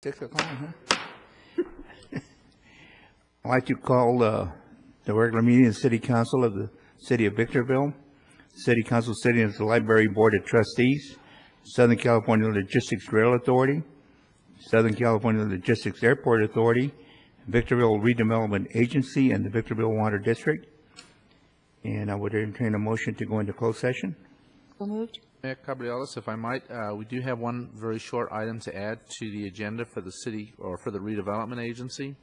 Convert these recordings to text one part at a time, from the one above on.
6 o'clock, huh? I'd like to call the regular meeting of the City Council of the City of Victorville. City Council sitting as the Library Board of Trustees, Southern California Logistics Rail Authority, Southern California Logistics Airport Authority, Victorville Redevelopment Agency, and the Victorville Water District. And I would entertain a motion to go into closed session. So moved. Mayor Cabriolas, if I might, we do have one very short item to add to the agenda for the city, or for the redevelopment agency,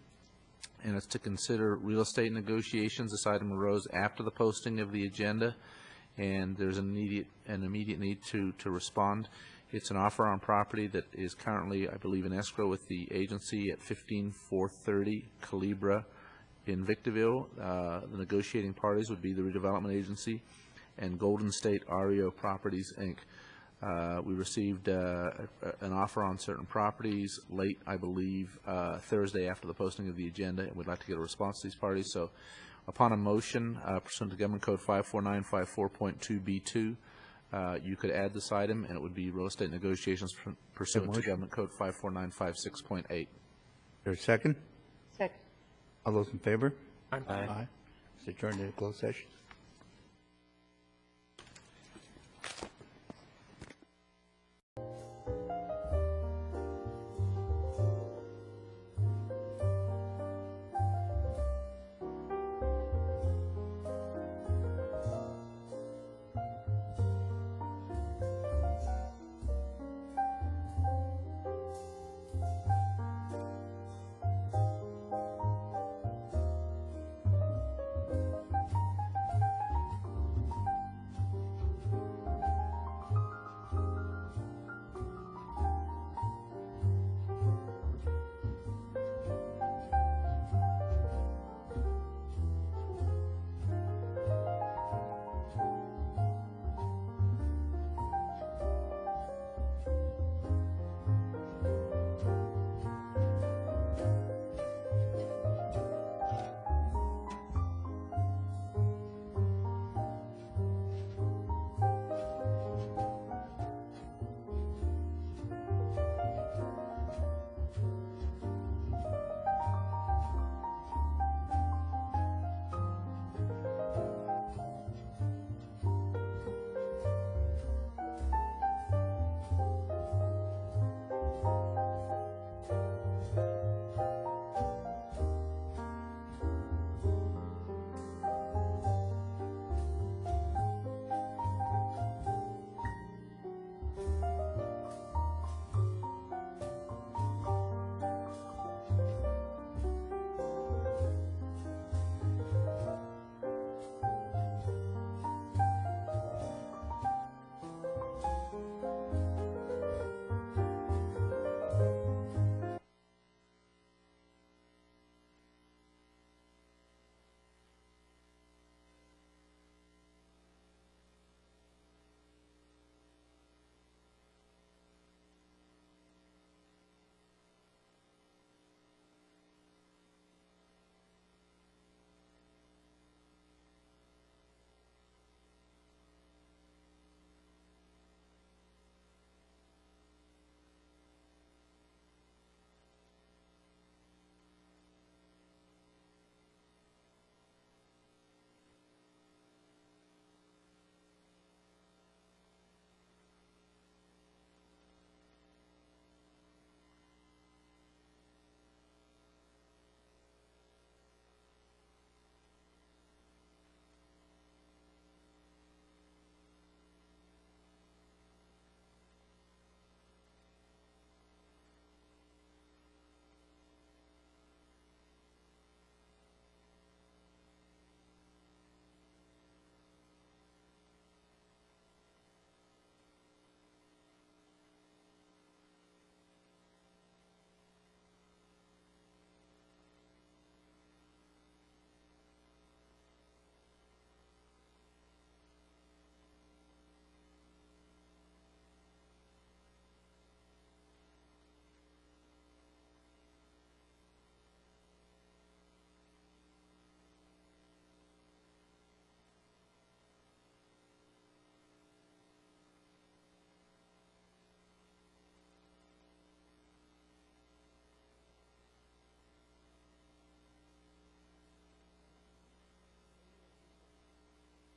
and it's to consider real estate negotiations. This item arose after the posting of the agenda, and there's an immediate need to respond. It's an offer on property that is currently, I believe, in escrow with the agency at 15430 Calibra in Victorville. The negotiating parties would be the redevelopment agency and Golden State REO Properties, Inc. We received an offer on certain properties late, I believe, Thursday after the posting of the agenda, and we'd like to get a response to these parties. So upon a motion pursuant to Government Code 54954.2B2, you could add this item, and it would be real estate negotiations pursuant to Government Code 54956.8. Is there a second? Second. All those in favor? Aye. It's adjourned to closed session.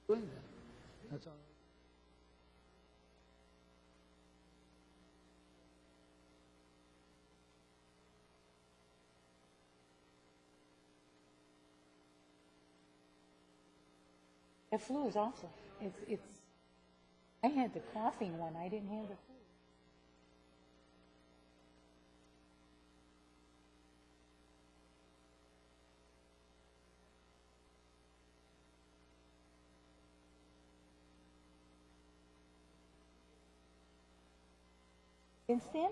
doing that. That's all. The flu is awful. It's, I had the coughing one, I didn't have the flu. Since then?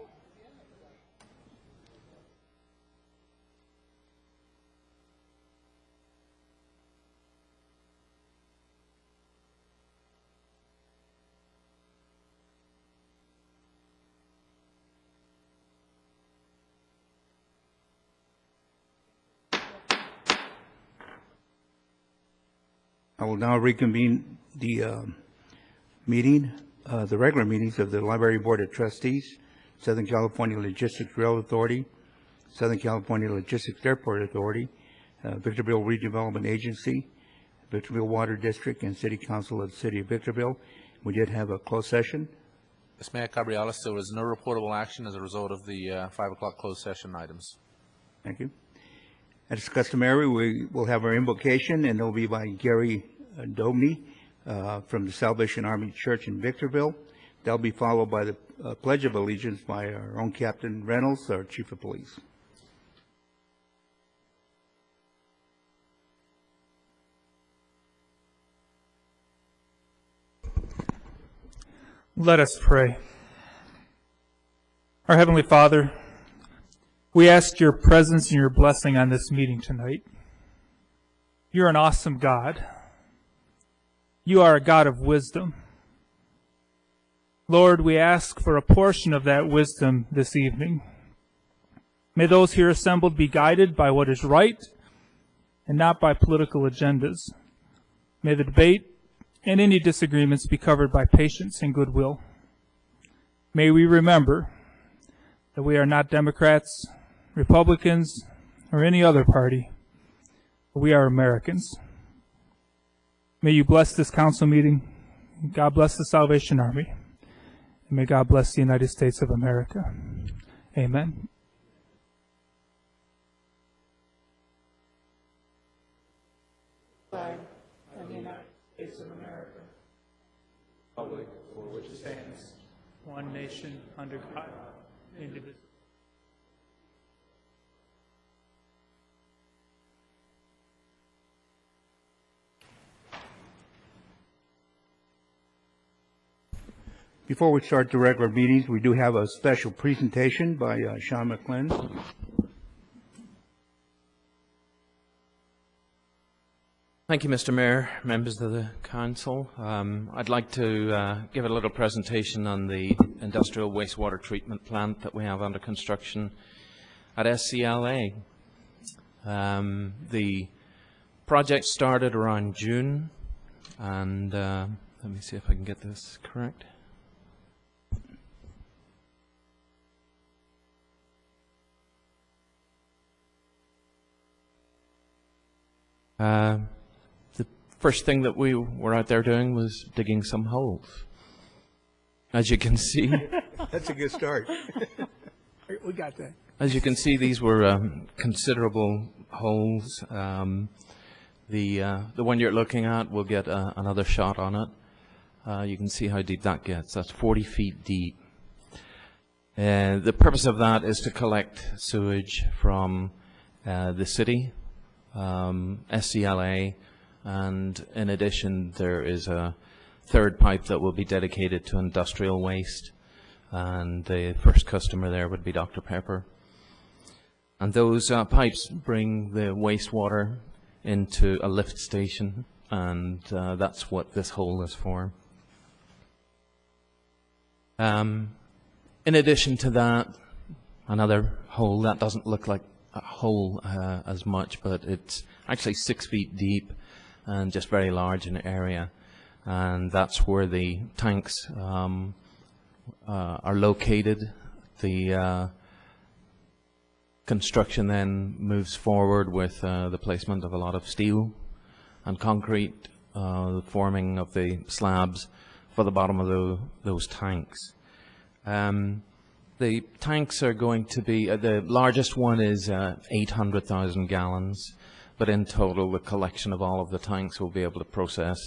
I will now reconvene the meeting, the regular meetings of the Library Board of Trustees, Southern California Logistics Rail Authority, Southern California Logistics Airport Authority, Victorville Redevelopment Agency, Victorville Water District, and City Council of the City of Victorville. We did have a closed session. Ms. Mayor Cabriales, there was no reportable action as a result of the 5 o'clock closed session items. Thank you. As customary, we will have our invocation, and it'll be by Gary Dobney from the Salvation Army Church in Victorville. That'll be followed by the Pledge of Allegiance by our own Captain Reynolds, our Chief of Police. Let us pray. Our Heavenly Father, we ask your presence and your blessing on this meeting tonight. You're an awesome God. You are a God of wisdom. Lord, we ask for a portion of that wisdom this evening. May those here assembled be guided by what is right and not by political agendas. May the debate and any disagreements be covered by patience and goodwill. May we remember that we are not Democrats, Republicans, or any other party, but we are Americans. May you bless this council meeting. God bless the Salvation Army. And may God bless the United States of America. Amen. Flag of the United States of America, republic for which it stands, one nation under God, indivisible. Before we start the regular meetings, we do have a special presentation by Sean McLean. Thank you, Mr. Mayor, members of the Council. I'd like to give a little presentation on the industrial wastewater treatment plant that we have under construction at SCLA. The project started around June, and let me see if I can get this correct. The first thing that we were out there doing was digging some holes. As you can see, That's a good start. We got that. as you can see, these were considerable holes. The one you're looking at will get another shot on it. You can see how deep that gets. That's 40 feet deep. The purpose of that is to collect sewage from the city, SCLA, and in addition there is a third pipe that will be dedicated to industrial waste, and the first customer there would be Dr. Pepper. And those pipes bring the wastewater into a lift station, and that's what this hole is for. In addition to that, another hole that doesn't look like a hole as much, but it's actually 6 feet deep and just very large in area, and that's where the tanks are located. The construction then moves forward with the placement of a lot of steel and concrete the forming of the slabs for the bottom of those tanks. The tanks are going to be, the largest one is 800,000 gallons, but in total the collection of all of the tanks will be able to process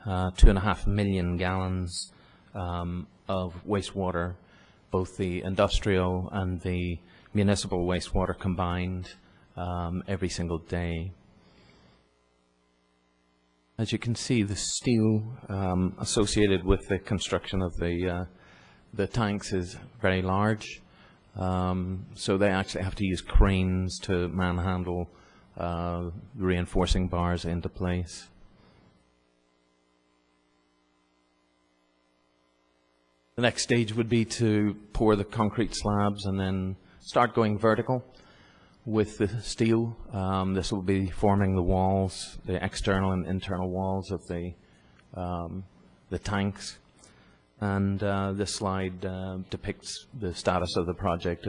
2.5 million gallons of wastewater, both the industrial and the municipal wastewater combined, every single day. As you can see, the steel associated with the construction of the tanks is very large, so they actually have to use cranes to manhandle reinforcing bars into place. The next stage would be to pour the concrete slabs and then start going vertical with the steel. This will be forming the walls, the external and internal walls of the tanks. And this slide depicts the status of the project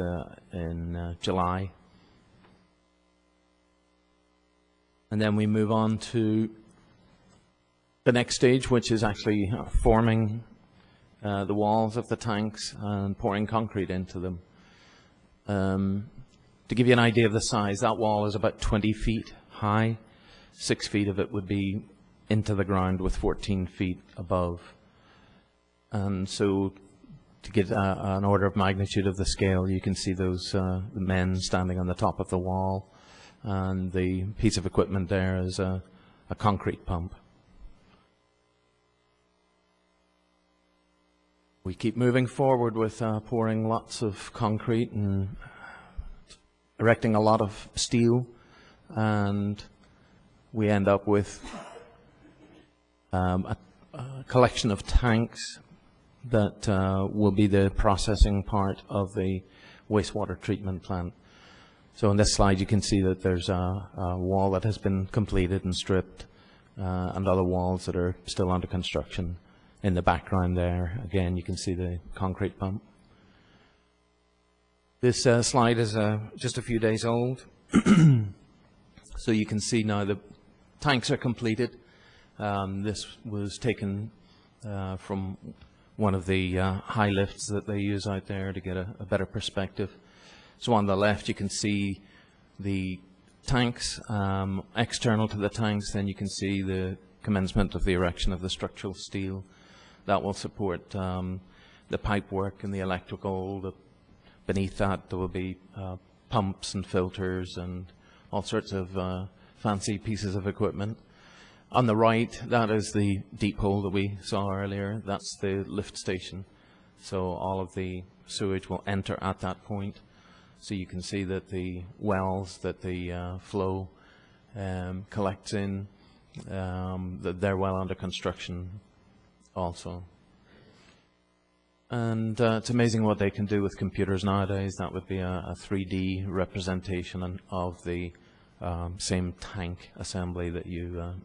in July. And then we move on to the next stage, which is actually forming the walls of the tanks and pouring concrete into them. To give you an idea of the size, that wall is about 20 feet high. 6 feet of it would be into the ground with 14 feet above. And so to get an order of magnitude of the scale, you can see those the men standing on the top of the wall, and the piece of equipment there is a concrete pump. We keep moving forward with pouring lots of concrete and erecting a lot of steel, and we end up with a collection of tanks that will be the processing part of the wastewater treatment plant. So on this slide you can see that there's a wall that has been completed and stripped, and other walls that are still under construction. In the background there, again, you can see the concrete pump. This slide is just a few days old. So you can see now the tanks are completed. This was taken from one of the high lifts that they use out there to get a better perspective. So on the left you can see the tanks, external to the tanks, then you can see the commencement of the erection of the structural steel that will support the pipe work and the electrical. Beneath that there will be pumps and filters and all sorts of fancy pieces of equipment. On the right, that is the deep hole that we saw earlier. That's the lift station. So all of the sewage will enter at that point. So you can see that the wells that the flow collects in, that they're well under construction also. And it's amazing what they can do with computers nowadays. That would be a 3D representation of the same tank assembly that you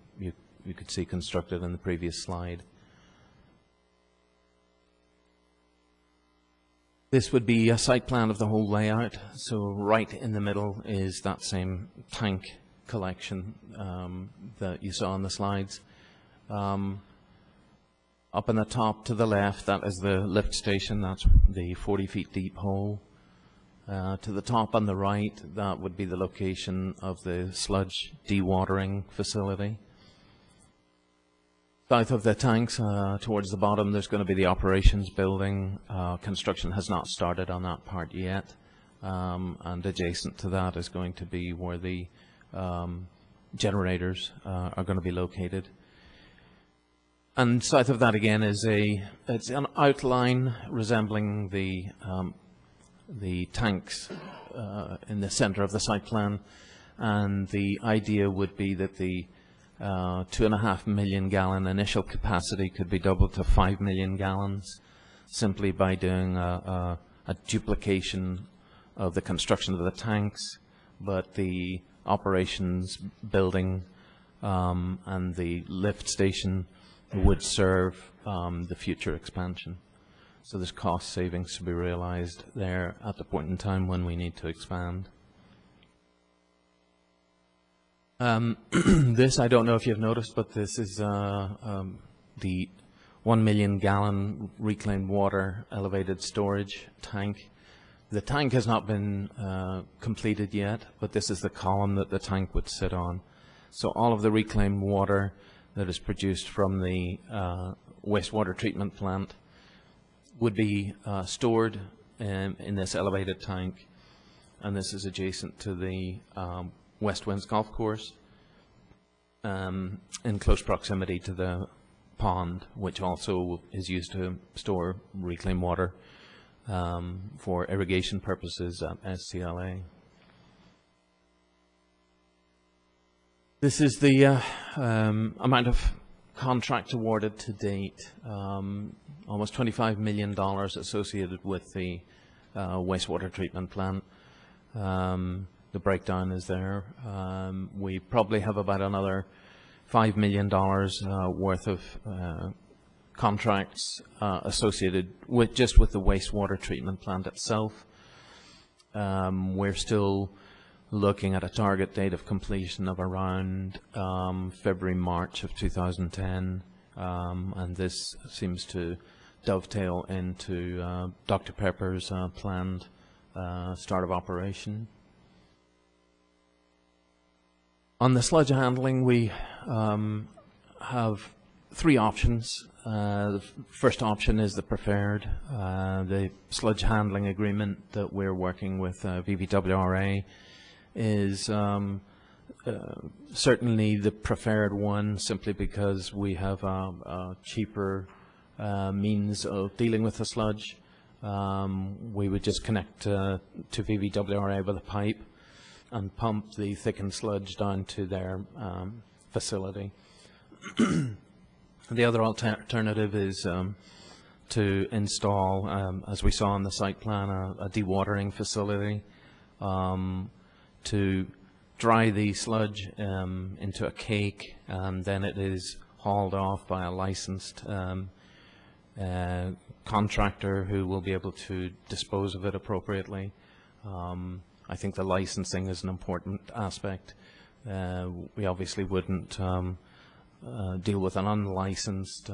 could see constructed in the previous slide. This would be a site plan of the whole layout. So right in the middle is that same tank collection that you saw on the slides. Up in the top to the left, that is the lift station. That's the 40 feet deep hole. To the top on the right, that would be the location of the sludge dewatering facility. South of the tanks, towards the bottom, there's going to be the operations building. Construction has not started on that part yet. And adjacent to that is going to be where the generators are going to be located. And south of that again is it's an outline resembling the tanks in the center of the site plan, and the idea would be that the 2.5 million gallon initial capacity could be doubled to 5 million gallons simply by doing a duplication of the construction of the tanks, but the operations building and the lift station would serve the future expansion. So there's cost savings to be realized there at the point in time when we need to expand. This, I don't know if you've noticed, but this is the 1 million gallon reclaimed water elevated storage tank. The tank has not been completed yet, but this is the column that the tank would sit on. So all of the reclaimed water that is produced from the wastewater treatment plant would be stored in this elevated tank, and this is adjacent to the West Winds Golf Course, in close proximity to the pond, which also is used to store reclaimed water for irrigation purposes at SCLA. This is the amount of contract awarded to date, almost $25 million associated with the wastewater treatment plant. The breakdown is there. We probably have about another $5 million worth of contracts associated with just with the wastewater treatment plant itself. We're still looking at a target date of completion of around February, March of 2010, and this seems to dovetail into Dr. Pepper's planned start of operation. On the sludge handling, we have three options. The first option is the preferred. The sludge handling agreement that we're working with VVWRA is certainly the preferred one, simply because we have a cheaper means of dealing with the sludge. We would just connect to VVWRA with a pipe and pump the thickened sludge down to their facility. The other alternative is to install, as we saw on the site plan, a dewatering facility to dry the sludge into a cake, and then it is hauled off by a licensed contractor who will be able to dispose of it appropriately. I think the licensing is an important aspect. We obviously wouldn't deal with an unlicensed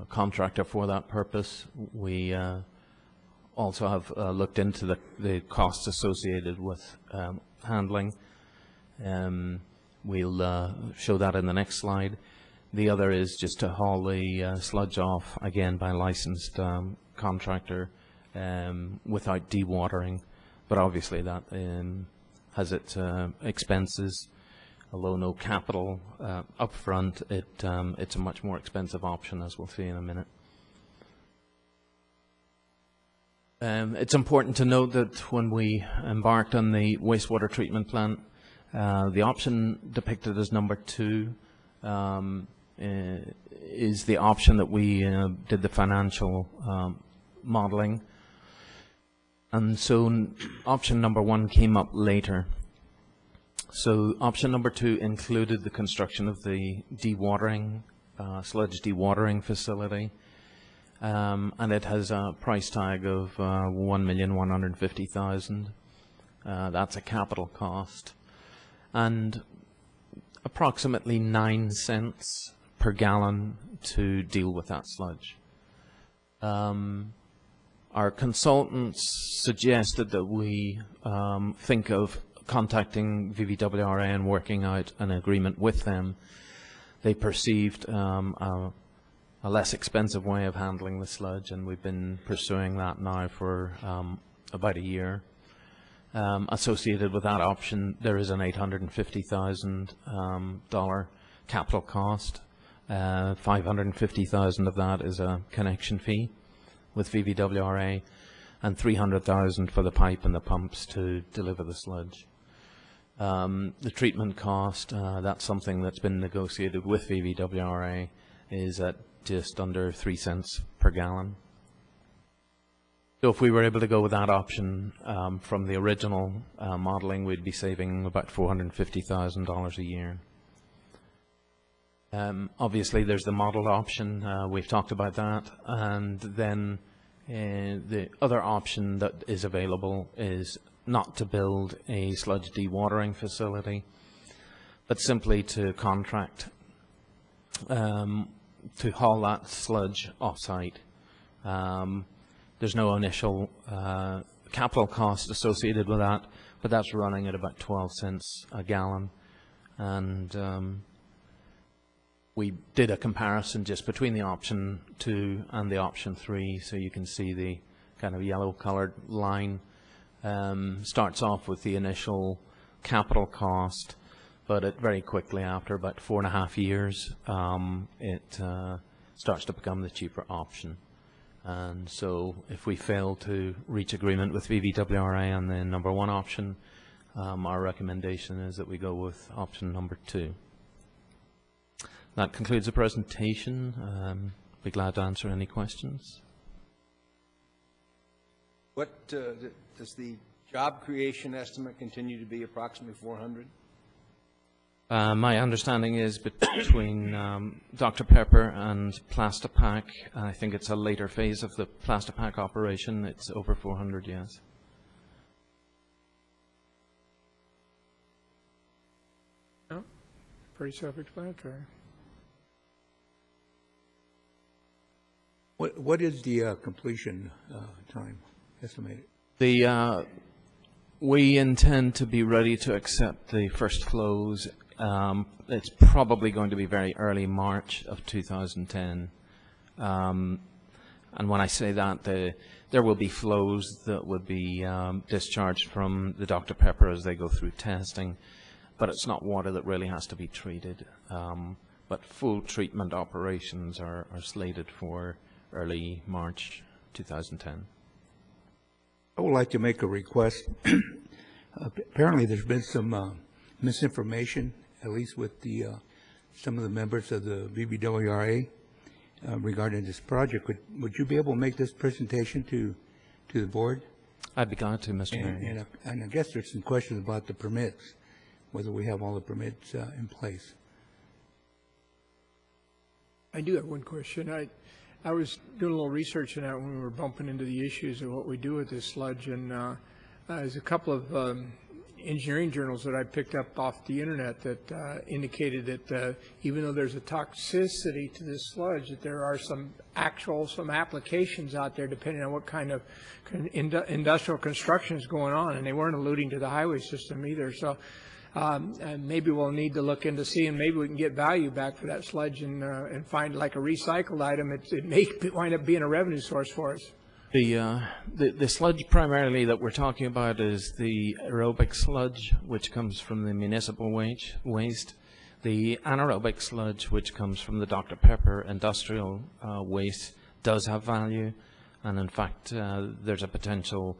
contractor for that purpose. We also have looked into the costs associated with handling. We'll show that in the next slide. The other is just to haul the sludge off, again by a licensed contractor without dewatering. But obviously that has its expenses. Although no capital up front, it's a much more expensive option, as we'll see in a minute. It's important to note that when we embarked on the wastewater treatment plant, the option depicted as number 2 is the option that we did the financial modeling. And so option number 1 came up later. So option number 2 included the construction of the dewatering, sludge dewatering facility, and it has a price tag of $1,150,000. That's a capital cost, and approximately 9 cents per gallon to deal with that sludge. Our consultants suggested that we think of contacting VVWRA and working out an agreement with them. They perceived a less expensive way of handling the sludge, and we've been pursuing that now for about a year. Associated with that option, there is an $850,000 capital cost. $550,000 of that is a connection fee with VVWRA, and $300,000 for the pipe and the pumps to deliver the sludge. The treatment cost, that's something that's been negotiated with VVWRA, is at just under 3 cents per gallon. So if we were able to go with that option from the original modeling, we'd be saving about $450,000 a year. Obviously, there's the modeled option. We've talked about that. And then the other option that is available is not to build a sludge dewatering facility, but simply to contract to haul that sludge off-site. There's no initial capital cost associated with that, but that's running at about 12 cents a gallon. And we did a comparison just between the option 2 and the option 3, so you can see the kind of yellow colored line starts off with the initial capital cost, but it very quickly, after about 4.5 years, it starts to become the cheaper option. And so if we fail to reach agreement with BVWRA on the number 1 option, our recommendation is that we go with option number 2. That concludes the presentation. Be glad to answer any questions. What does the job creation estimate continue to be approximately 400? My understanding is between Dr. Pepper and Plastipac, I think it's a later phase of the Plastipac operation, it's over 400, yes. No? Pretty self-explanatory. What is the completion time estimated? We intend to be ready to accept the first flows. It's probably going to be very early March of 2010. And when I say that, there will be flows that would be discharged from the Dr. Pepper as they go through testing, but it's not water that really has to be treated. But full treatment operations are slated for early March 2010. I would like to make a request. Apparently, there's been some misinformation, at least with the some of the members of the BVWRA regarding this project. Would you be able to make this presentation to the board? I'd be glad to, Mr. Mayor. And I guess there's some questions about the permits, whether we have all the permits in place. I do have one question. I was doing a little research on that when we were bumping into the issues of what we do with this sludge, and there's a couple of engineering journals that I picked up off the internet that indicated that even though there's a toxicity to this sludge, that there are some applications out there depending on what kind of industrial construction is going on, and they weren't alluding to the highway system either. So and maybe we'll need to look into seeing maybe we can get value back for that sludge and find like a recycled item. It may wind up being a revenue source for us. The sludge primarily that we're talking about is the aerobic sludge, which comes from the municipal waste. The anaerobic sludge, which comes from the Dr. Pepper industrial waste, does have value, and in fact there's a potential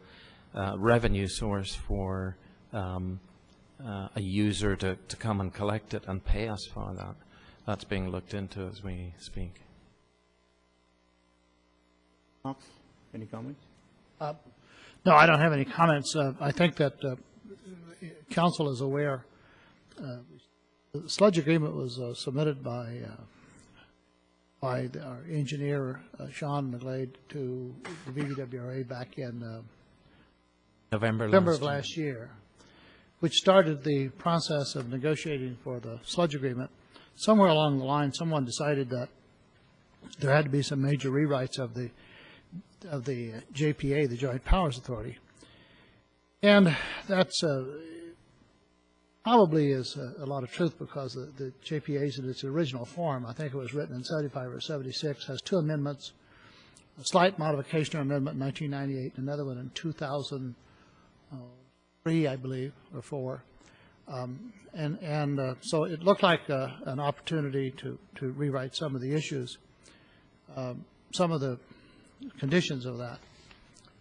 revenue source for a user to come and collect it and pay us for that. That's being looked into as we speak. Knox, any comments? No, I don't have any comments. I think that council is aware. The sludge agreement was submitted by our engineer, Sean McGlade, to the BVWRA back in November of last year, which started the process of negotiating for the sludge agreement. Somewhere along the line, someone decided that there had to be some major rewrites of the JPA, the Joint Powers Authority, and that's probably is a lot of truth, because the JPA is in its original form. I think it was written in 75 or 76, has 2 amendments, a slight modification or amendment in 1998, another one in 2003, I believe, or 4. So it looked like an opportunity to rewrite some of the issues, some of the conditions of that.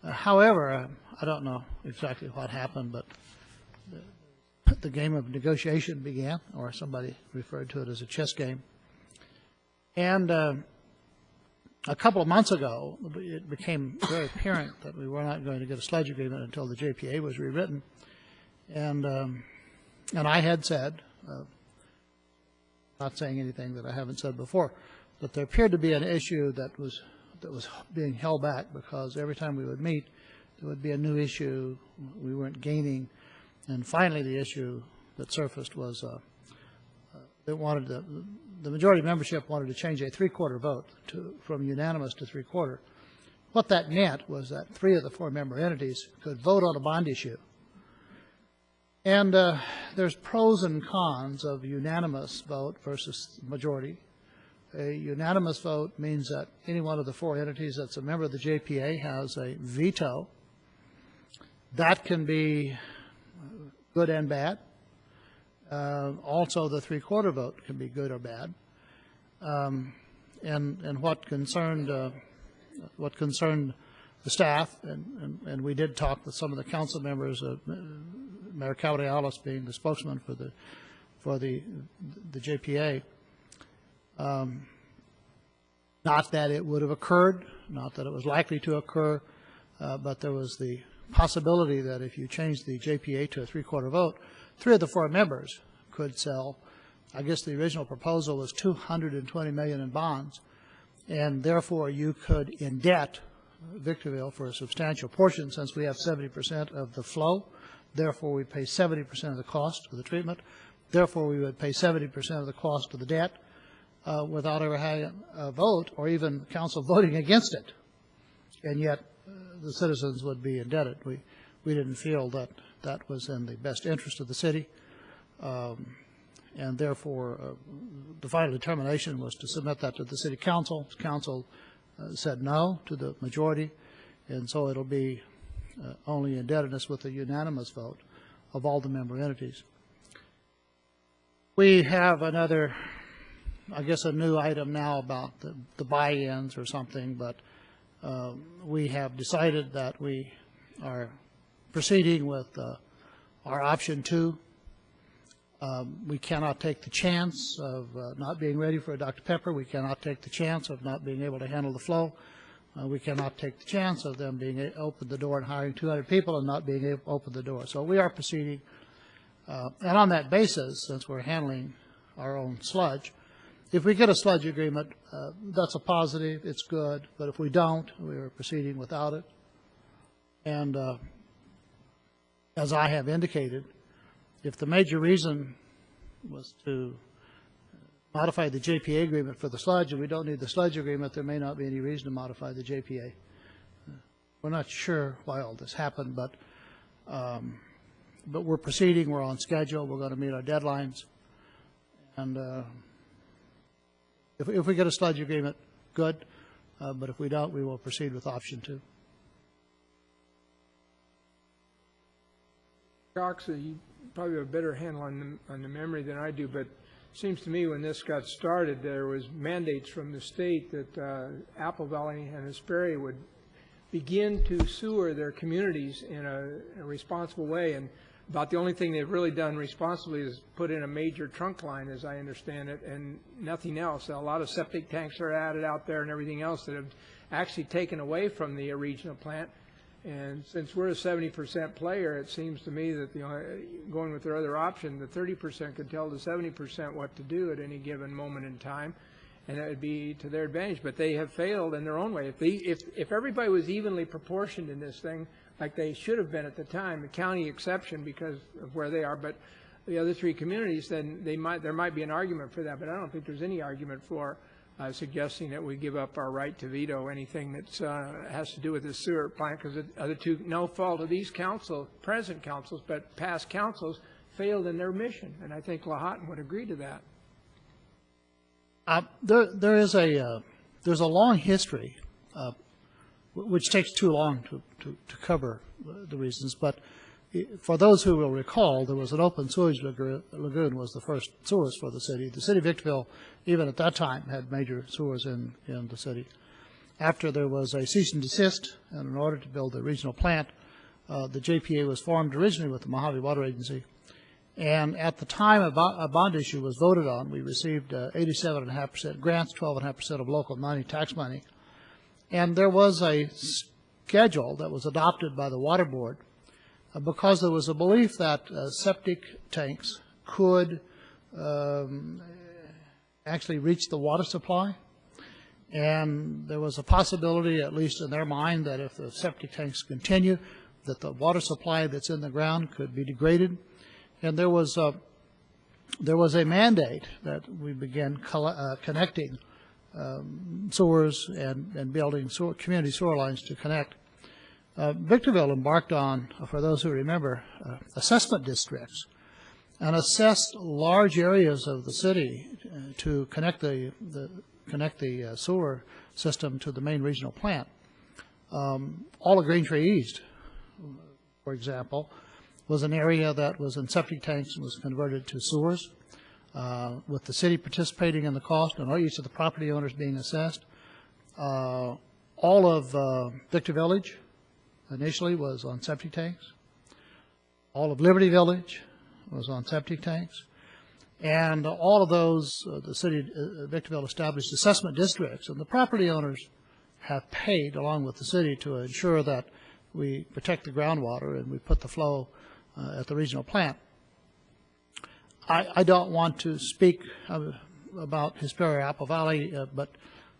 However, I don't know exactly what happened, but the game of negotiation began, or somebody referred to it as a chess game. And a couple of months ago, it became very apparent that we were not going to get a sludge agreement until the JPA was rewritten. And I had said, not saying anything that I haven't said before, that there appeared to be an issue that was being held back, because every time we would meet, there would be a new issue. We weren't gaining. And finally, the issue that surfaced was the majority membership wanted to change a three-quarter vote from unanimous to three-quarter. What that meant was that 3 of the 4 member entities could vote on a bond issue. And there's pros and cons of unanimous vote versus majority. A unanimous vote means that any one of the 4 entities that's a member of the JPA has a veto. That can be good and bad. Also, the three-quarter vote can be good or bad. And what concerned the staff, and we did talk with some of the council members, Mayor Cavalialis being the spokesman for the JPA. Not that it would have occurred, not that it was likely to occur, but there was the possibility that if you changed the JPA to a three-quarter vote, 3 of the 4 members could sell. I guess the original proposal was $220 million in bonds, and therefore you could indebt Victorville for a substantial portion, since we have 70% of the flow. Therefore, we pay 70% of the cost of the treatment. Therefore, we would pay 70% of the cost of the debt without ever having a vote or even council voting against it. And yet, the citizens would be indebted. We didn't feel that that was in the best interest of the city. And therefore, the final determination was to submit that to the city council. Council said no to the majority, and so it'll be only indebtedness with a unanimous vote of all the member entities. We have another, I guess, a new item now about the buy-ins or something, but we have decided that we are proceeding with our option 2. We cannot take the chance of not being ready for a Dr. Pepper. We cannot take the chance of not being able to handle the flow. We cannot take the chance of them being able to open the door and hiring 200 people and not being able to open the door. So we are proceeding. And on that basis, since we're handling our own sludge, if we get a sludge agreement, that's a positive, it's good. But if we don't, we are proceeding without it. And as I have indicated, if the major reason was to modify the JPA agreement for the sludge, and we don't need the sludge agreement, there may not be any reason to modify the JPA. We're not sure why all this happened, but we're proceeding. We're on schedule. We're going to meet our deadlines. And if we get a sludge agreement, good. But if we don't, we will proceed with option 2. Cox, you probably have a better handle on the memory than I do, but it seems to me when this got started, there was mandates from the state that Apple Valley and Hesperia would begin to sewer their communities in a responsible way. And about the only thing they've really done responsibly is put in a major trunk line, as I understand it, and nothing else. A lot of septic tanks are added out there and everything else that have actually taken away from the regional plant. And since we're a 70% player, it seems to me that going with their other option, the 30% could tell the 70% what to do at any given moment in time, and that would be to their advantage. But they have failed in their own way. If everybody was evenly proportioned in this thing, like they should have been at the time, the county exception because of where they are, but the other 3 communities, then there might be an argument for that. But I don't think there's any argument for suggesting that we give up our right to veto anything that has to do with the sewer plant, because the other 2, no fault of these present councils, but past councils, failed in their mission. And I think Lahontan would agree to that. There's a long history, which takes too long to cover the reasons, but for those who will recall, there was an open sewage lagoon was the first sewers for the city. The city of Victorville, even at that time, had major sewers in the city. After there was a cease and desist, and in order to build a regional plant, the JPA was formed originally with the Mojave Water Agency. And at the time a bond issue was voted on, we received 87.5% grants, 12.5% of local non-tax money. And there was a schedule that was adopted by the Water Board because there was a belief that septic tanks could actually reach the water supply. And there was a possibility, at least in their mind, that if the septic tanks continue, that the water supply that's in the ground could be degraded. And there was there was a mandate that we began connecting sewers and building community sewer lines to connect. Victorville embarked on, for those who remember, assessment districts, and assessed large areas of the city to connect the sewer system to the main regional plant. All of Green Tree East, for example, was an area that was in septic tanks and was converted to sewers, with the city participating in the cost and each of the property owners being assessed. All of Victor Village initially was on septic tanks. All of Liberty Village was on septic tanks. And all of those, the city of Victorville established assessment districts, and the property owners have paid along with the city to ensure that we protect the groundwater and we put the flow at the regional plant. I don't want to speak about Hesperia Apple Valley, but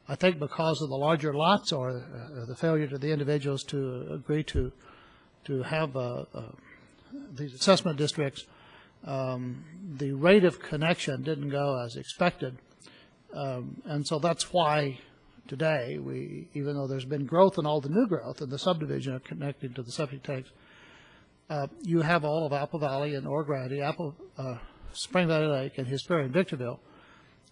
I think because of the larger lots or the failure to the individuals to agree to have these assessment districts, the rate of connection didn't go as expected. And so that's why today, even though there's been growth and all the new growth in the subdivision of connecting to the septic tanks, you have all of Apple Valley and Oro Grande, Spring Valley Lake, and Hesperia and Victorville.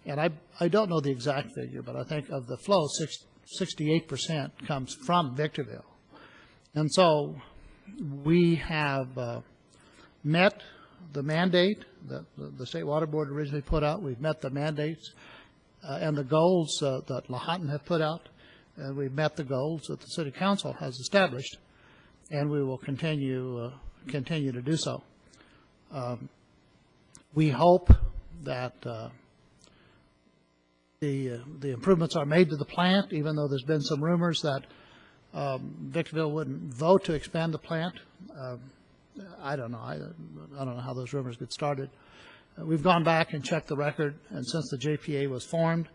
And I don't know the exact figure, but I think of the flow, 68% comes from Victorville. And so we have met the mandate that the State Water Board originally put out. We've met the mandates and the goals that Lahontan have put out, and we've met the goals that the City Council has established, and we will continue to do so. We hope that the improvements are made to the plant, even though there's been some rumors that Victorville wouldn't vote to expand the plant. I don't know. I don't know how those rumors get started. We've gone back and checked the record, and since the JPA was formed,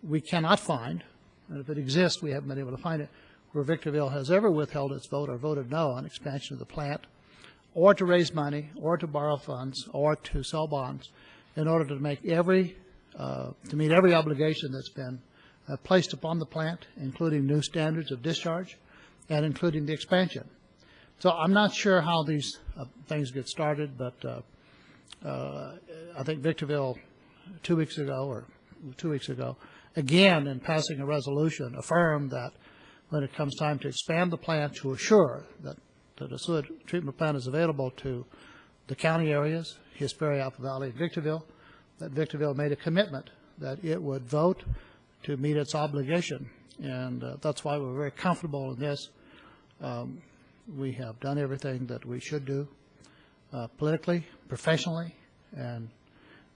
we cannot find, and if it exists, we haven't been able to find it, where Victorville has ever withheld its vote or voted no on expansion of the plant, or to raise money, or to borrow funds, or to sell bonds, in order to make to meet every obligation that's been placed upon the plant, including new standards of discharge, and including the expansion. So I'm not sure how these things get started, but I think Victorville 2 weeks ago, again, in passing a resolution, affirmed that when it comes time to expand the plant to assure that a sewage treatment plant is available to the county areas, Hesperia, Apple Valley, and Victorville, that Victorville made a commitment that it would vote to meet its obligation. And that's why we're very comfortable in this. We have done everything that we should do politically, professionally, and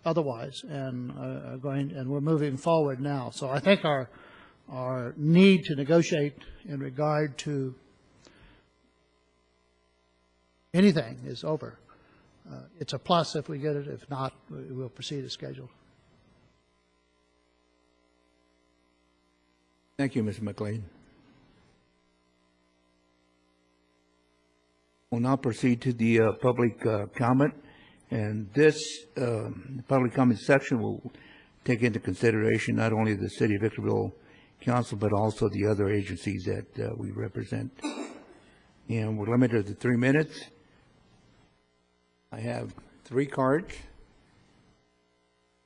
otherwise, and we're moving forward now. So I think our need to negotiate in regard to anything is over. It's a plus if we get it. If not, we'll proceed as scheduled. Thank you, Mr. McLean. We'll now proceed to the public comment, and this public comment section will take into consideration not only the City of Victorville Council, but also the other agencies that we represent. And we're limited to 3 minutes. I have 3 cards,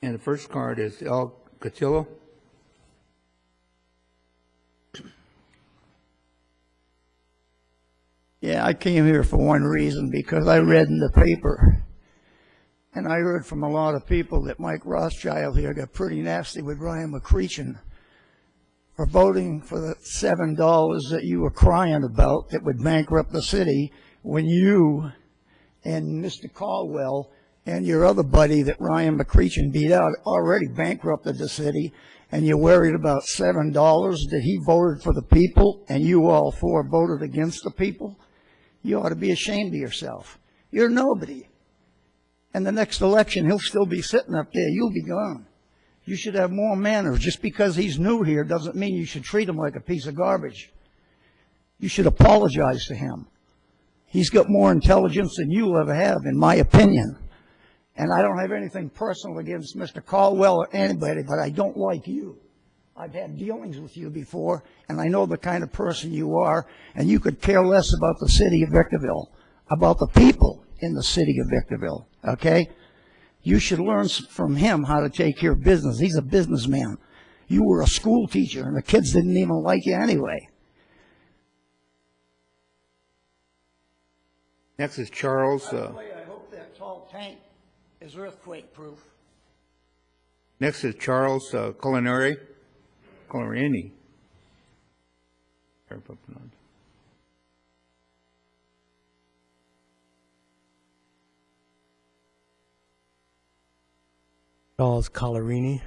and the first card is El Cotillo. Yeah, I came here for one reason, because I read in the paper, and I heard from a lot of people that Mike Rothschild here got pretty nasty with Ryan McCreachin for voting for the $7 that you were crying about that would bankrupt the city, when you and Mr. Caldwell and your other buddy that Ryan McCreachin beat out already bankrupted the city, and you're worried about $7 that he voted for the people and you all 4 voted against the people? You ought to be ashamed of yourself. You're nobody. And the next election, he'll still be sitting up there. You'll be gone. You should have more manners. Just because he's new here doesn't mean you should treat him like a piece of garbage. You should apologize to him. He's got more intelligence than you will ever have, in my opinion. And I don't have anything personal against Mr. Caldwell or anybody, but I don't like you. I've had dealings with you before, and I know the kind of person you are, and you could care less about the city of Victorville, about the people in the city of Victorville, okay? You should learn from him how to take care of business. He's a businessman. You were a school teacher, and the kids didn't even like you anyway. Next is Charles, By the way, I hope that tall tank is earthquake-proof. next is Charles Colorini. Charles Colorini.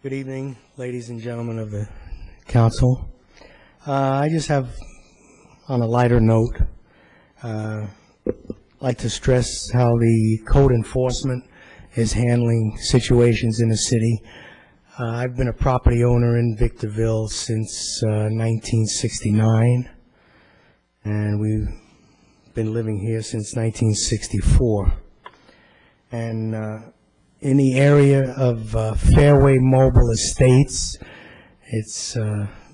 Good evening, ladies and gentlemen of the council. I just have, on a lighter note, like to stress how the code enforcement is handling situations in the city. I've been a property owner in Victorville since 1969, and we've been living here since 1964. And in the area of Fairway Mobile Estates, it's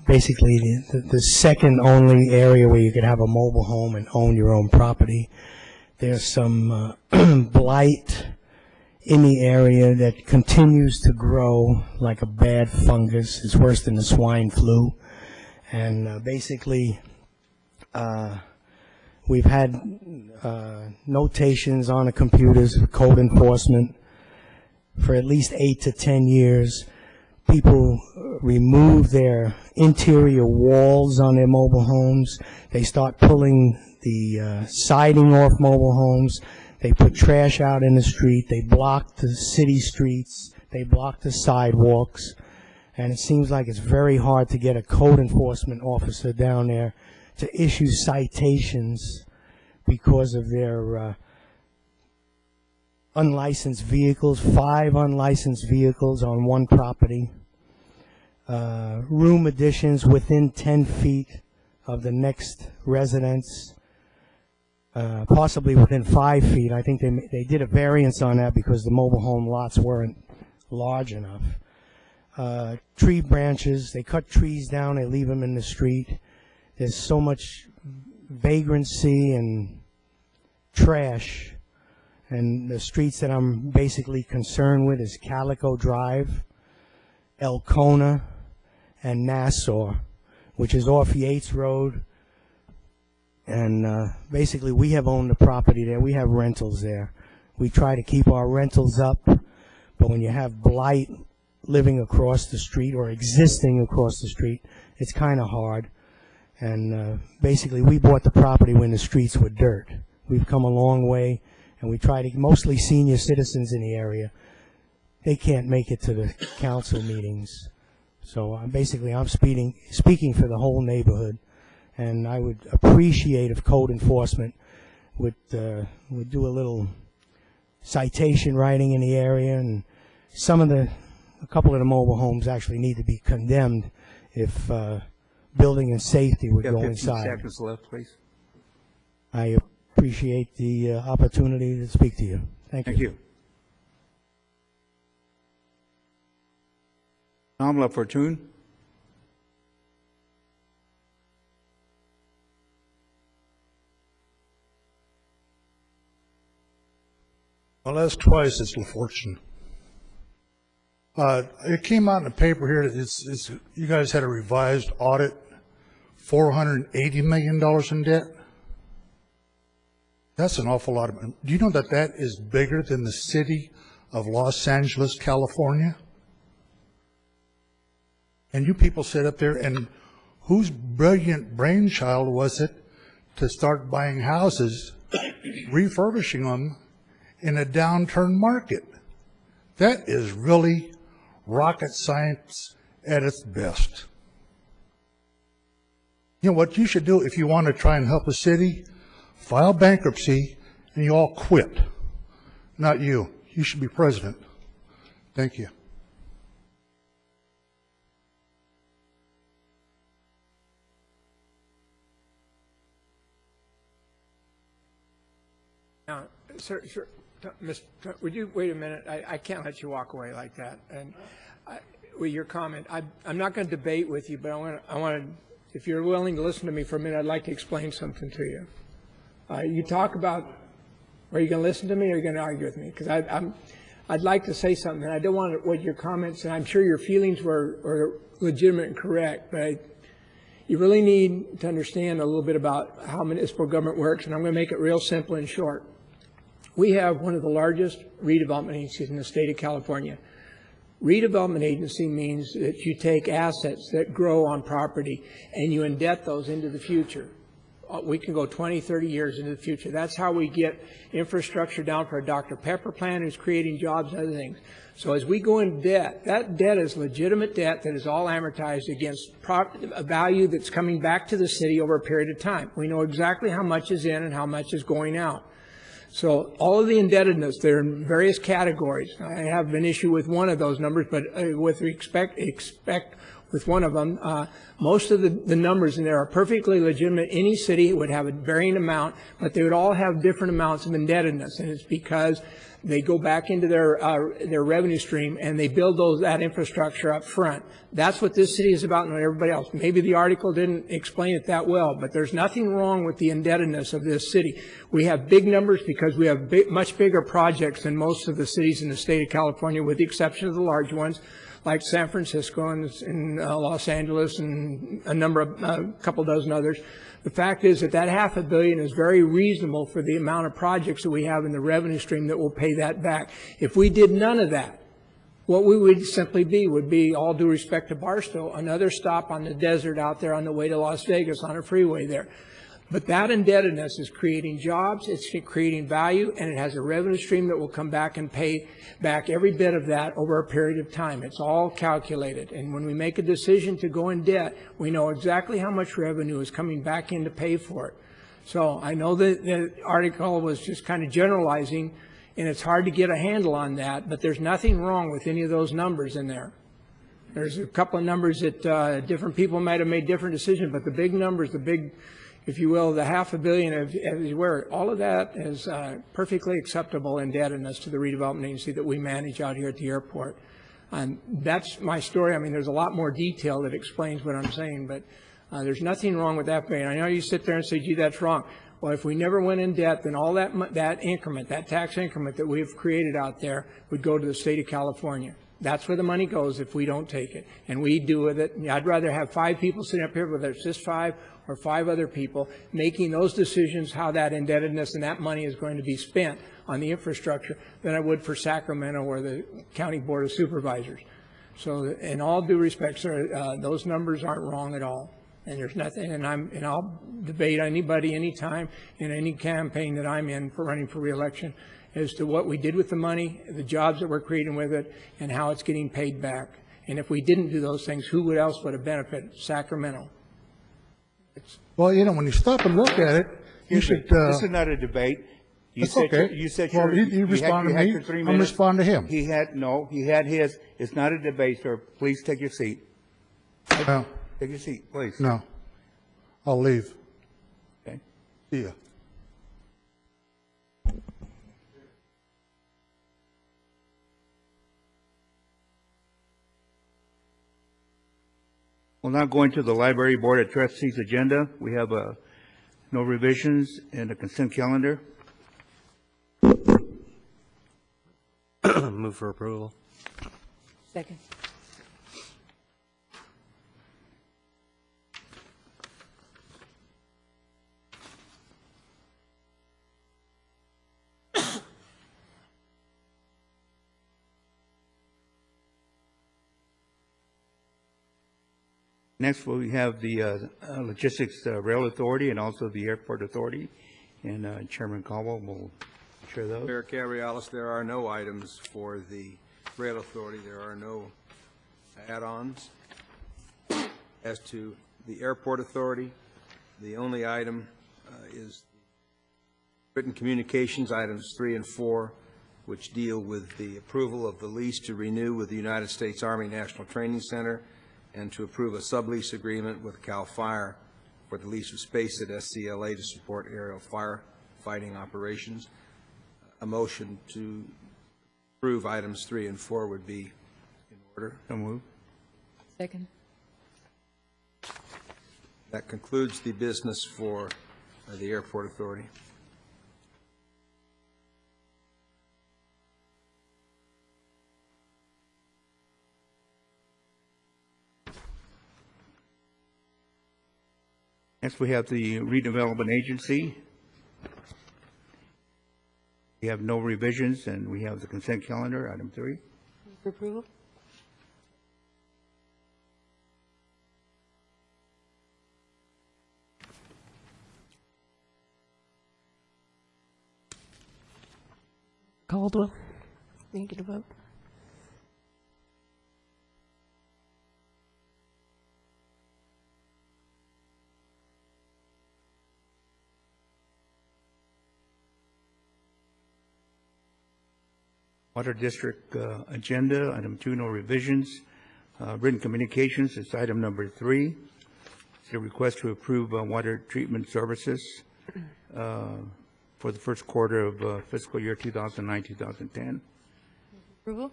basically the second only area where you could have a mobile home and own your own property. There's some blight in the area that continues to grow like a bad fungus. It's worse than the swine flu. And basically, we've had notations on the computers for code enforcement for at least 8 to 10 years. People remove their interior walls on their mobile homes. They start pulling the siding off mobile homes. They put trash out in the street. They block the city streets. They block the sidewalks. And it seems like it's very hard to get a code enforcement officer down there to issue citations because of their unlicensed vehicles, 5 unlicensed vehicles on one property, room additions within 10 feet of the next residence, possibly within 5 feet. I think they did a variance on that because the mobile home lots weren't large enough. Tree branches, they cut trees down, they leave them in the street. There's so much vagrancy and trash. And the streets that I'm basically concerned with is Calico Drive, Elkona, and Nassau, which is off Yates Road. And basically we have owned the property there. We have rentals there. We try to keep our rentals up, but when you have blight living across the street or existing across the street, it's kind of hard. And basically we bought the property when the streets were dirt. We've come a long way. And we try to, mostly senior citizens in the area, they can't make it to the council meetings. So I'm speaking for the whole neighborhood. And I would appreciate if code enforcement would do a little citation writing in the area. And a couple of the mobile homes actually need to be condemned if building and safety would go inside. 15 seconds left, please. I appreciate the opportunity to speak to you. Thank you. Thank you. Amla Fortune. Well, that's twice its fortune. It came out in the paper here that you guys had a revised audit, $480 million in debt. That's an awful lot of money. Do you know that that is bigger than the city of Los Angeles, California? And you people sit up there, and whose brilliant brainchild was it to start buying houses, refurbishing them in a downturn market? That is really rocket science at its best. You know what you should do if you want to try and help a city? File bankruptcy and you all quit. Not you. You should be president. Thank you. Now, sir, Would you, wait a minute, I can't let you walk away like that. And with your comment, I'm not going to debate with you, but I want to, if you're willing to listen to me for a minute, I'd like to explain something to you. You talk about, are you going to listen to me or are you going to argue with me? Because I'd like to say something, and I don't want what your comments, and I'm sure your feelings were legitimate and correct, but you really need to understand a little bit about how municipal government works, and I'm going to make it real simple and short. We have one of the largest redevelopment agencies in the state of California. Redevelopment agency means that you take assets that grow on property and you indebt those into the future. We can go 20, 30 years into the future. That's how we get infrastructure down for a Dr. Pepper plan who's creating jobs and other things. So as we go in debt, that debt is legitimate debt that is all amortized against a value that's coming back to the city over a period of time. We know exactly how much is in and how much is going out. So all of the indebtedness, they're in various categories. I have an issue with one of those numbers, but with respect with one of them, most of the numbers in there are perfectly legitimate. Any city would have a varying amount, but they would all have different amounts of indebtedness, and it's because they go back into their revenue stream and they build that infrastructure up front. That's what this city is about, and everybody else. Maybe the article didn't explain it that well, but there's nothing wrong with the indebtedness of this city. We have big numbers because we have much bigger projects than most of the cities in the state of California, with the exception of the large ones, like San Francisco and Los Angeles and a couple dozen others. The fact is that $500 million is very reasonable for the amount of projects that we have in the revenue stream that will pay that back. If we did none of that, what we would simply would be, all due respect to Barstow, another stop on the desert out there on the way to Las Vegas on a freeway there. But that indebtedness is creating jobs, it's creating value, and it has a revenue stream that will come back and pay back every bit of that over a period of time. It's all calculated. And when we make a decision to go in debt, we know exactly how much revenue is coming back in to pay for it. So I know that the article was just kind of generalizing, and it's hard to get a handle on that, but there's nothing wrong with any of those numbers in there. There's a couple of numbers that different people might have made different decisions, but the big numbers, if you will, the $500 million, where all of that is perfectly acceptable indebtedness to the redevelopment agency that we manage out here at the airport. And that's my story. I mean, there's a lot more detail that explains what I'm saying, but there's nothing wrong with that. I know you sit there and say, gee, that's wrong. Well, if we never went in debt, then all that increment, that tax increment that we've created out there would go to the state of California. That's where the money goes if we don't take it. And we do with it. I'd rather have 5 people sitting up here, whether it's just 5 or 5 other people, making those decisions how that indebtedness and that money is going to be spent on the infrastructure than I would for Sacramento or the County Board of Supervisors. So in all due respect, sir, those numbers aren't wrong at all. And there's nothing, and I'll debate anybody, anytime, in any campaign that I'm in for running for re-election as to what we did with the money, the jobs that we're creating with it, and how it's getting paid back. And if we didn't do those things, who else would have benefited? Sacramento. Well, when you stop and look at it, you should. This is not a debate. That's okay. You said well, you respond to me. I'm respond to him. He had his. It's not a debate, sir. Please take your seat. No. Take your seat, please. No. I'll leave. Okay. See ya. We'll now go into the Library Board of Trustees agenda. We have no revisions in the consent calendar. Move for approval. Second. Next, we have the Logistics Rail Authority and also the Airport Authority, and Chairman Caldwell will chair those. Mayor Cabrialis, there are no items for the Rail Authority. There are no add-ons. As to the Airport Authority, the only item is written communications, items 3 and 4, which deal with the approval of the lease to renew with the United States Army National Training Center and to approve a sublease agreement with CAL FIRE for the lease of space at SCLA to support aerial firefighting operations. a motion to approve items 3 and 4 would be in order. So moved. Second. That concludes the business for the Airport Authority. Next, we have the redevelopment agency. We have no revisions, and we have the consent calendar, item 3. For approval? Caldwell. Negative vote. Water District agenda, item 2, no revisions. Written communications, it's item number 3. It's a request to approve water treatment services for the first quarter of fiscal year 2009-2010. Approval?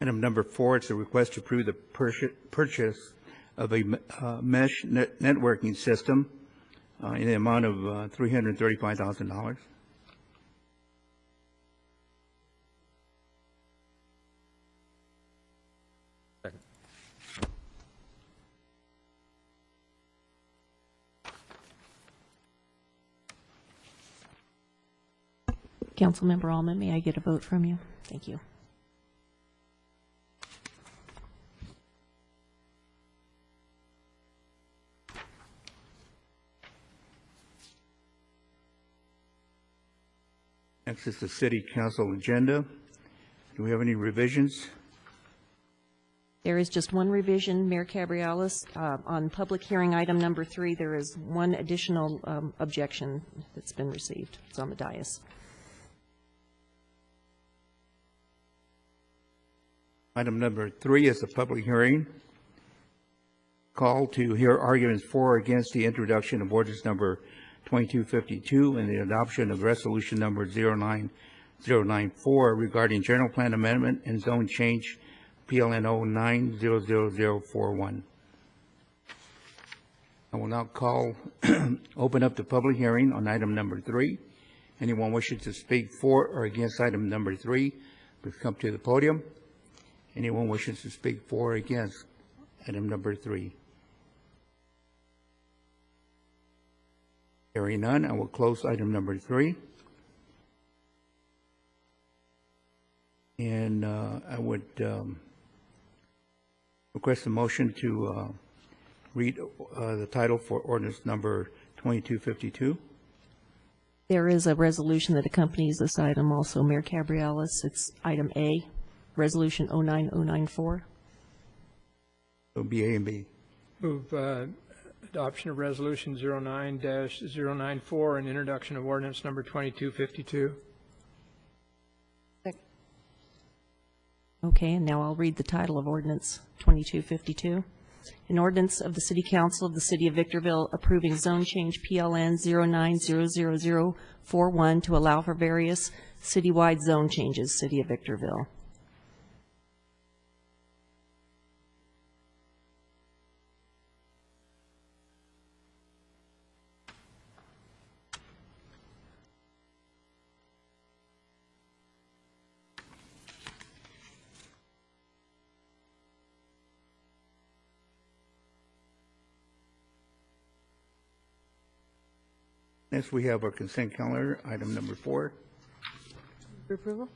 Item number 4, it's a request to approve the purchase of a mesh networking system in the amount of $335,000. Councilmember Allman, may I get a vote from you? Thank you. Next is the City Council agenda. Do we have any revisions? There is just one revision, Mayor Cabrialis. On public hearing item number 3, there is one additional objection that's been received. It's on the dais. Item number 3 is the public hearing. Call to hear arguments for or against the introduction of ordinance number 2252 and the adoption of resolution number 09094 regarding general plan amendment and zone change PLNO 9000041. I will now open up the public hearing on item number 3. Anyone wishing to speak for or against item number 3, please come to the podium. Anyone wishing to speak for or against item number 3? Hearing none, I will close item number 3. And I would request a motion to read the title for ordinance number 2252. There is a resolution that accompanies this item also, Mayor Cabrialis. It's item A, Resolution 09094. So be A and B. Move adoption of resolution 09-094 and introduction of ordinance number 2252. Okay, and now I'll read the title of ordinance 2252. An ordinance of the City Council of the City of Victorville approving zone change PLN 090041 to allow for various citywide zone changes, City of Victorville. Next, we have our consent calendar, item number 4. For approval?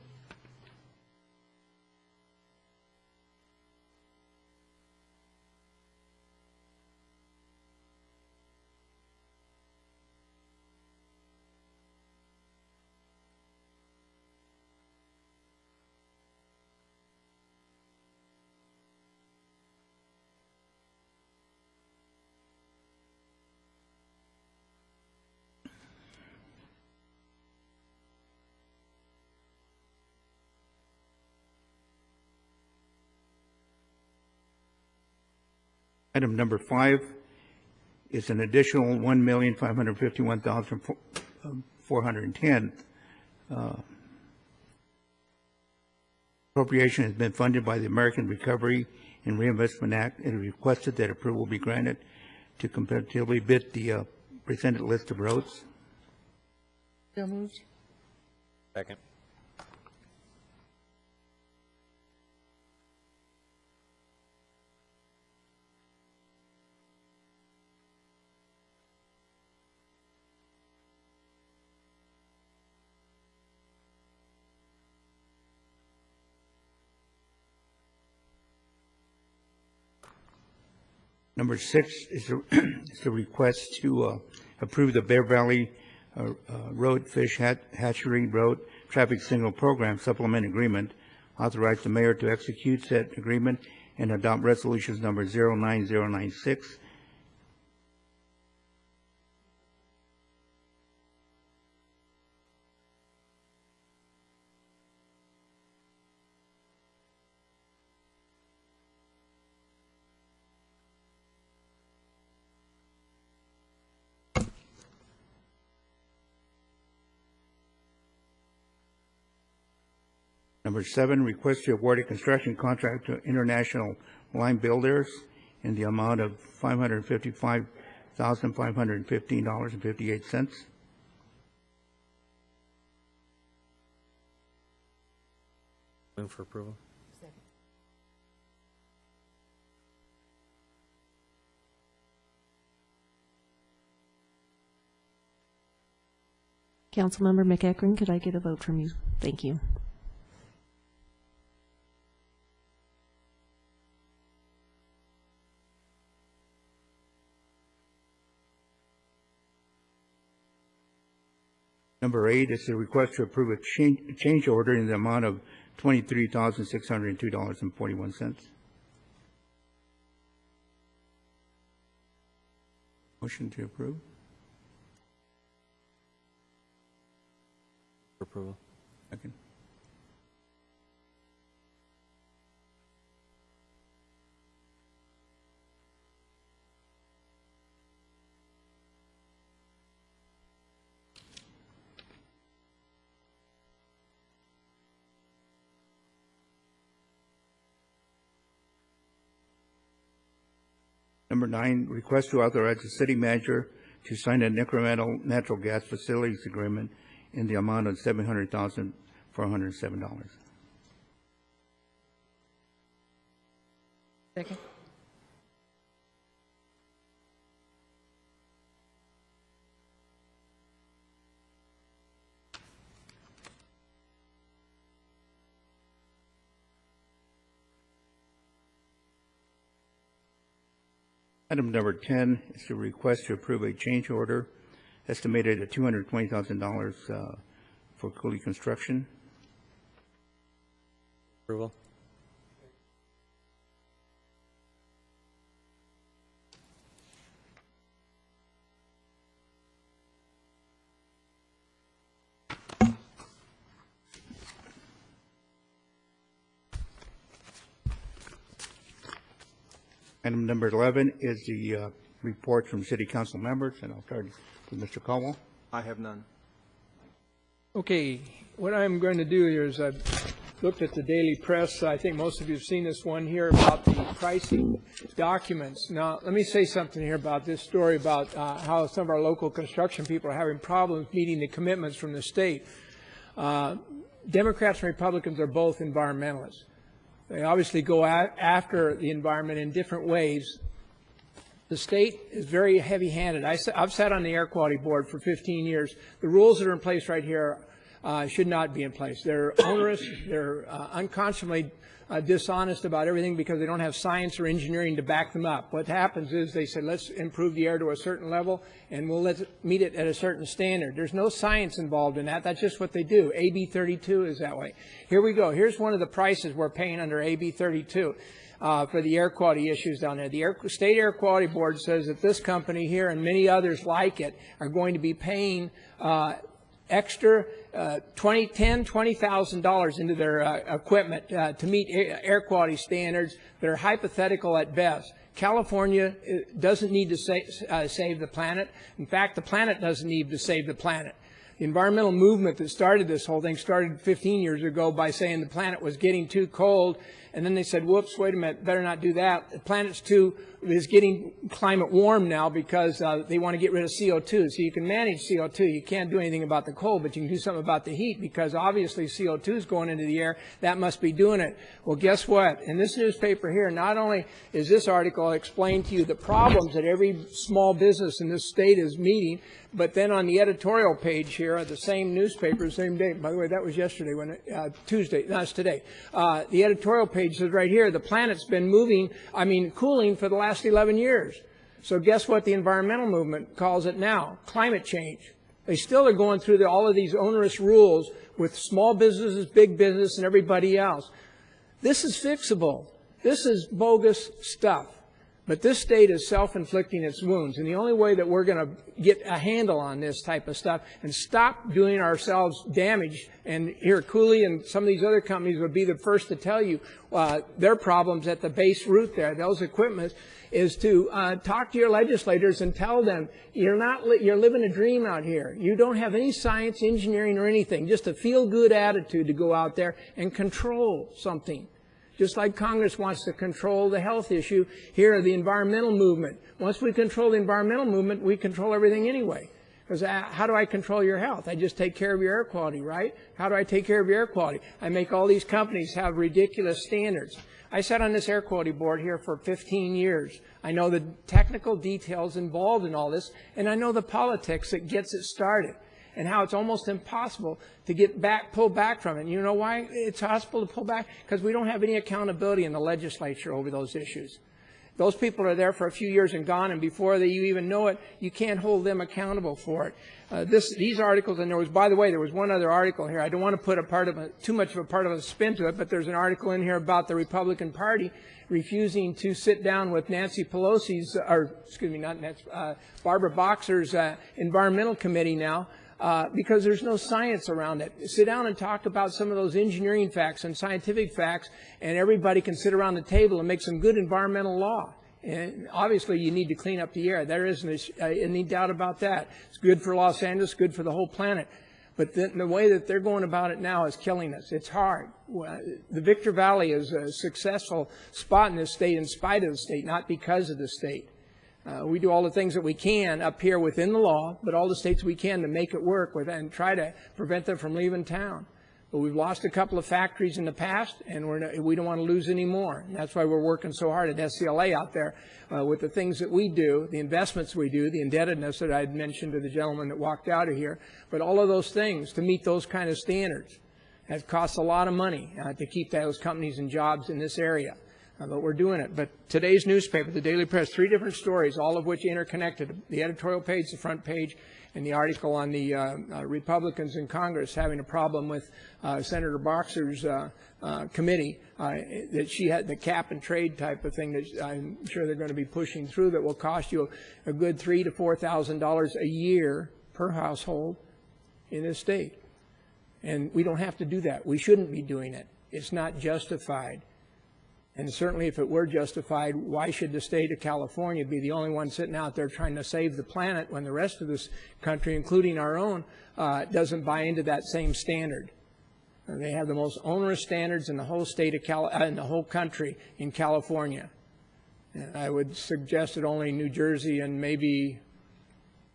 Item number 5 is an additional $1,551,410. Appropriation has been funded by the American Recovery and Reinvestment Act, and requested that approval be granted to competitively bid the presented list of roads. So moved. Second. Number 6 is the request to approve the Bear Valley Road Fish Hatchery Road Traffic Signal Program Supplement Agreement. Authorize the mayor to execute said agreement and adopt resolutions number 09096. Number 7, request to award a construction contract to International Line Builders in the amount of $555,515.58. Move for approval. Councilmember McEachran, could I get a vote from you? Thank you. Number 8 is a request to approve a change order in the amount of $23,602.41. Motion to approve. For approval. Second. Number 9, request to authorize the city manager to sign an incremental natural gas facilities agreement in the amount of $700,407. Second. Item number 10 is a request to approve a change order estimated at $220,000 for Cooley Construction. Approval. Item number 11 is the report from city council members, and I'll start with Mr. Caldwell. I have none. Okay, what I'm going to do here is I've looked at the daily press. I think most of you have seen this one here about the pricing documents. Now, let me say something here about this story about how some of our local construction people are having problems meeting the commitments from the state. Democrats and Republicans are both environmentalists. They obviously go after the environment in different ways. The state is very heavy-handed. I've sat on the Air Quality Board for 15 years. The rules that are in place right here should not be in place. They're onerous. They're unconscionably dishonest about everything because they don't have science or engineering to back them up. What happens is they say, let's improve the air to a certain level, and we'll meet it at a certain standard. There's no science involved in that. That's just what they do. AB 32 is that way. Here we go. Here's one of the prices we're paying under AB 32 for the air quality issues down there. The State Air Quality Board says that this company here and many others like it are going to be paying extra $20,000 into their equipment to meet air quality standards that are hypothetical at best. California doesn't need to save the planet. In fact, the planet doesn't need to save the planet. The environmental movement that started this whole thing started 15 years ago by saying the planet was getting too cold, and then they said, whoops, wait a minute, better not do that. The planet is getting climate warm now because they want to get rid of CO2. So you can manage CO2. You can't do anything about the cold, but you can do something about the heat because obviously CO2 is going into the air. That must be doing it. Well, guess what? In this newspaper here, not only is this article explained to you the problems that every small business in this state is meeting, but then on the editorial page here of the same newspaper, same day, by the way, that was yesterday, Tuesday, no, it's today. The editorial page says right here, the planet's been cooling for the last 11 years. So guess what the environmental movement calls it now? Climate change. They still are going through all of these onerous rules with small businesses, big business, and everybody else. This is fixable. This is bogus stuff. But this state is self-inflicting its wounds. And the only way that we're going to get a handle on this type of stuff and stop doing ourselves damage, and here Cooley and some of these other companies would be the first to tell you their problems at the base root there, those equipments, is to talk to your legislators and tell them you're living a dream out here. You don't have any science, engineering, or anything, just a feel-good attitude to go out there and control something. Just like Congress wants to control the health issue, here the environmental movement. Once we control the environmental movement, we control everything anyway. Because how do I control your health? I just take care of your air quality, right? How do I take care of your air quality? I make all these companies have ridiculous standards. I sat on this air quality board here for 15 years. I know the technical details involved in all this, and I know the politics that gets it started, and how it's almost impossible to pull back from it. And you know why it's possible to pull back? Because we don't have any accountability in the legislature over those issues. Those people are there for a few years and gone, and before you even know it, you can't hold them accountable for it. These articles, and by the way, there was one other article here. I don't want to put too much of a part of a spin to it, but there's an article in here about the Republican Party refusing to sit down with Nancy Pelosi's, Barbara Boxer's environmental committee now, because there's no science around it. Sit down and talk about some of those engineering facts and scientific facts, and everybody can sit around the table and make some good environmental law. And obviously, you need to clean up the air. There isn't any doubt about that. It's good for Los Angeles, good for the whole planet. But the way that they're going about it now is killing us. It's hard. The Victor Valley is a successful spot in this state in spite of the state, not because of the state. We do all the things that we can up here within the law, but all the states we can to make it work and try to prevent them from leaving town. But we've lost a couple of factories in the past, and we don't want to lose any more. And that's why we're working so hard at SCLA out there with the things that we do, the investments we do, the indebtedness that I had mentioned to the gentleman that walked out of here. But all of those things to meet those kind of standards has cost a lot of money to keep those companies and jobs in this area. But we're doing it. But today's newspaper, the Daily Press, 3 different stories, all of which interconnected. The editorial page, the front page, and the article on the Republicans in Congress having a problem with Senator Boxer's committee, that she had the cap and trade type of thing that I'm sure they're going to be pushing through that will cost you a good $3,000 to $4,000 a year per household in this state. And we don't have to do that. We shouldn't be doing it. It's not justified. And certainly if it were justified, why should the state of California be the only one sitting out there trying to save the planet when the rest of this country, including our own, doesn't buy into that same standard? They have the most onerous standards in the whole state of in the whole country in California. And I would suggest that only New Jersey and maybe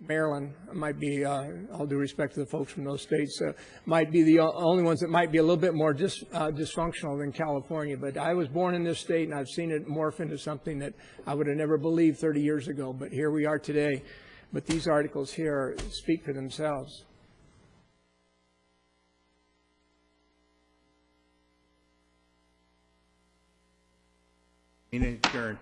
Maryland might be, all due respect to the folks from those states, might be the only ones that might be a little bit more dysfunctional than California. But I was born in this state, and I've seen it morph into something that I would have never believed 30 years ago. But here we are today. But these articles here speak for themselves. Meeting adjourned.